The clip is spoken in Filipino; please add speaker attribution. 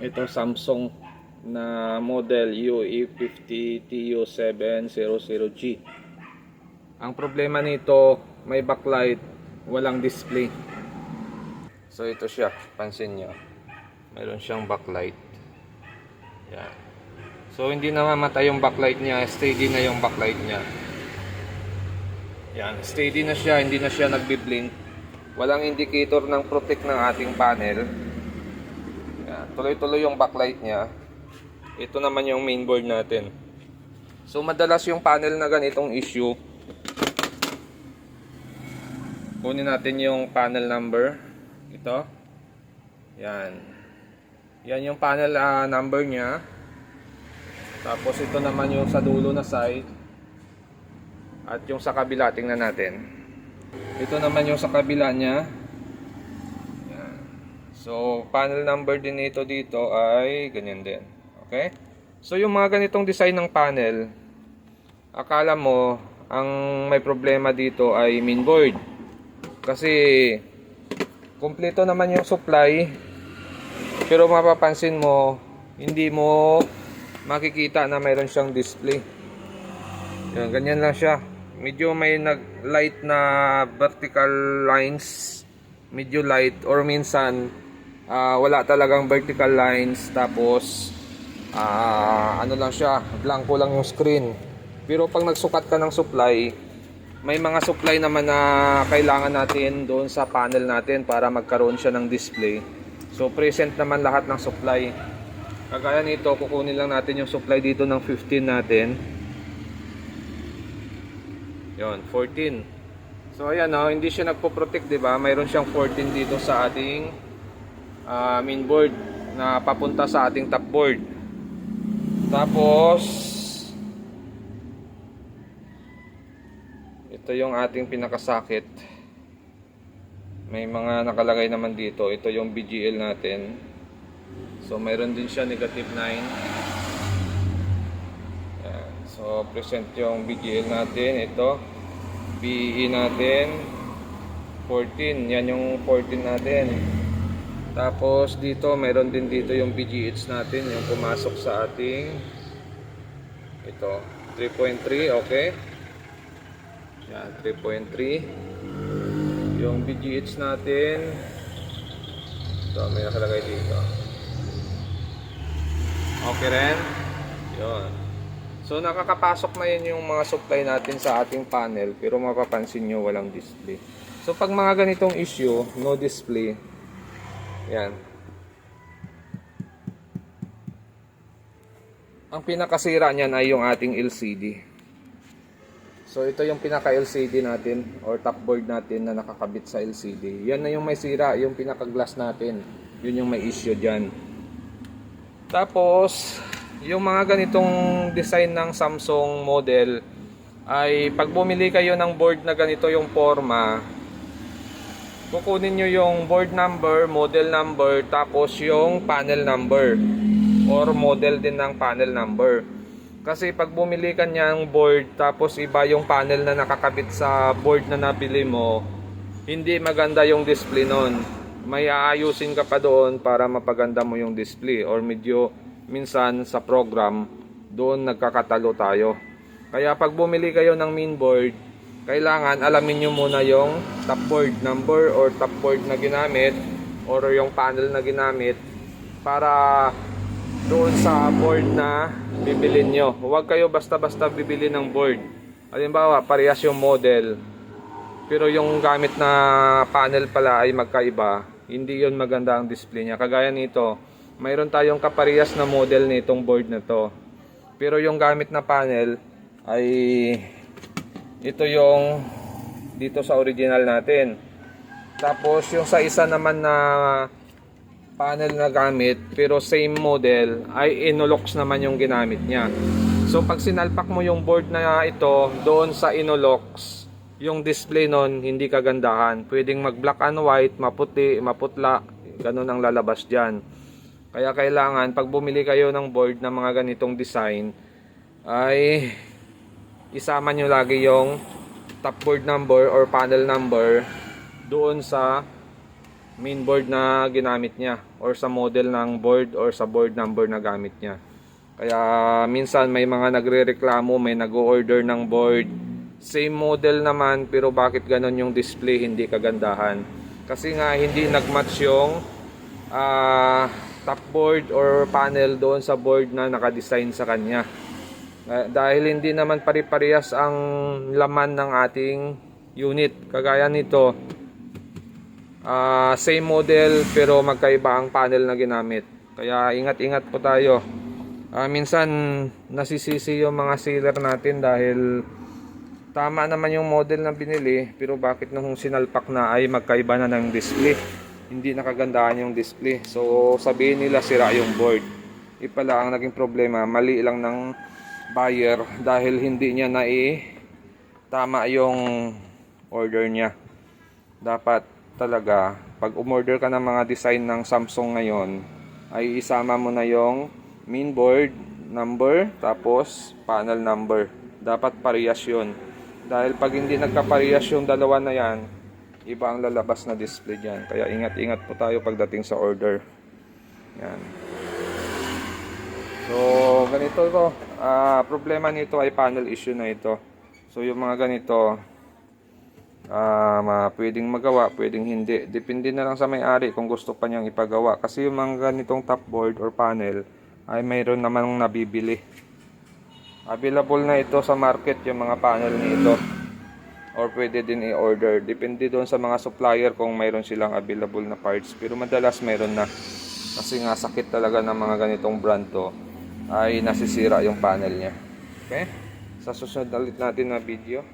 Speaker 1: Ito Samsung na model UE50TU700G. Ang problema nito, may backlight, walang display. So ito siya, pansin nyo. Mayroon siyang backlight. Yan. So hindi na mamatay yung backlight niya, steady na yung backlight niya. Yan, steady na siya, hindi na siya nagbi-blink. Walang indicator ng protect ng ating panel. Yan, tuloy-tuloy yung backlight niya. Ito naman yung mainboard natin. So madalas yung panel na ganitong issue. Kunin natin yung panel number. Ito. Yan. Yan yung panel number niya. Tapos ito naman yung sa dulo na side. At yung sa kabila, tingnan natin. Ito naman yung sa kabila niya. Yan. So, panel number din ito dito ay ganyan din. Okay? So, yung mga ganitong design ng panel, akala mo, ang may problema dito ay mainboard. Kasi, kumpleto naman yung supply. Pero mapapansin mo, hindi mo makikita na mayroon siyang display. Yan, ganyan lang siya. Medyo may light na vertical lines, medyo light, or minsan wala talagang vertical lines. Tapos ano lang siya, blanco lang yung screen. Pero pag nagsukat ka ng supply, may mga supply naman na kailangan natin doon sa panel natin para magkaroon siya ng display. So present naman lahat ng supply. Kagaya nito, kukunin lang natin yung supply dito ng 15 natin. Yon, 14. So ayan, hindi siya nagpo-protect, 'di ba? Mayroon siyang 14 dito sa ating mainboard na papunta sa ating top board. Tapos ito yung ating pinakasakit. May mga nakalagay naman dito. Ito yung BGL natin. So mayroon din siya negative 9. So, present yung BGL natin. Ito, BE natin 14, yan yung 14 natin. Tapos dito, meron din dito yung BGH natin, yung pumasok sa ating ito, 3.3, okay. Yan, 3.3. Yung BGH natin, ito, may nakalagay dito. Okay rin. Yun. So nakakapasok na yun yung mga supply natin sa ating panel, pero mapapansin nyo walang display. So pag mga ganitong issue, no display, yan. Ang pinakasira niyan ay yung ating LCD. So ito yung pinaka LCD natin or top board natin na nakakabit sa LCD. Yan na yung may sira, yung pinaka glass natin. Yun yung may issue dyan. Tapos yung mga ganitong design ng Samsung model ay pag bumili kayo ng board na ganito yung forma, kukunin nyo yung board number, model number, tapos yung panel number or model din ng panel number. Kasi pag bumili ka niyang board tapos iba yung panel na nakakabit sa board na nabili mo, hindi maganda yung display nun. May aayusin ka pa doon para mapaganda mo yung display, or medyo minsan sa program doon nagkakatalo tayo. Kaya pag bumili kayo ng mainboard, kailangan alamin nyo muna yung top board number or top board na ginamit or yung panel na ginamit para doon sa board na bibilin nyo. Huwag kayo basta-basta bibili ng board. Halimbawa, parehas yung model pero yung gamit na panel pala ay magkaiba, hindi yun maganda ang display niya. Kagaya nito, mayroon tayong kaparehas na model nitong board na to, pero yung gamit na panel ay ito yung dito sa original natin. Tapos yung sa isa naman na panel na gamit pero same model ay Innolux naman yung ginamit niya. So pag sinalpak mo yung board na ito doon sa Innolux, yung display nun hindi kagandahan. Pwedeng mag black and white, maputi, maputla, ganun ang lalabas dyan. Kaya kailangan pag bumili kayo ng board na mga ganitong design ay isama nyo lagi yung top board number or panel number doon sa mainboard na ginamit niya, or sa model ng board, or sa board number na gamit niya. Kaya minsan may mga nagrereklamo, may nag-order ng board, same model naman, pero bakit ganon yung display, hindi kagandahan. Kasi nga hindi nagmatch yung top board or panel doon sa board na nakadesign sa kanya. Dahil hindi naman pare-parehas ang laman ng ating unit. Kagaya nito, same model pero magkaiba ang panel na ginamit. Kaya ingat-ingat po tayo. Minsan nasisisi yung mga sealer natin dahil tama naman yung model na binili, pero bakit nung sinalpak na ay magkaiba na ng display, hindi nakagandahan yung display. So sabihin nila sira yung board. Pala ang naging problema, mali lang ng buyer dahil hindi niya tama yung order niya. Dapat talaga pag umorder ka ng mga design ng Samsung ngayon, ay isama mo na yung mainboard number tapos panel number. Dapat parehas yun. Dahil pag hindi nagkaparehas yung dalawa na yan, iba ang lalabas na display dyan. Kaya ingat-ingat po tayo pagdating sa order. Yan. So ganito to. Problema nito ay panel issue na ito. So yung mga ganito, pwedeng magawa, pwedeng hindi. Depende na lang sa may-ari kung gusto pa niyang ipagawa. Kasi yung mga ganitong top board or panel ay mayroon naman nabibili. Available na ito sa market yung mga panel nito. Or pwede din i-order. Depende doon sa mga supplier kung mayroon silang available na parts. Pero madalas mayroon na. Kasi nga sakit talaga ng mga ganitong brand to ay nasisira yung panel niya. Okay? Sa susunod ulit natin na video.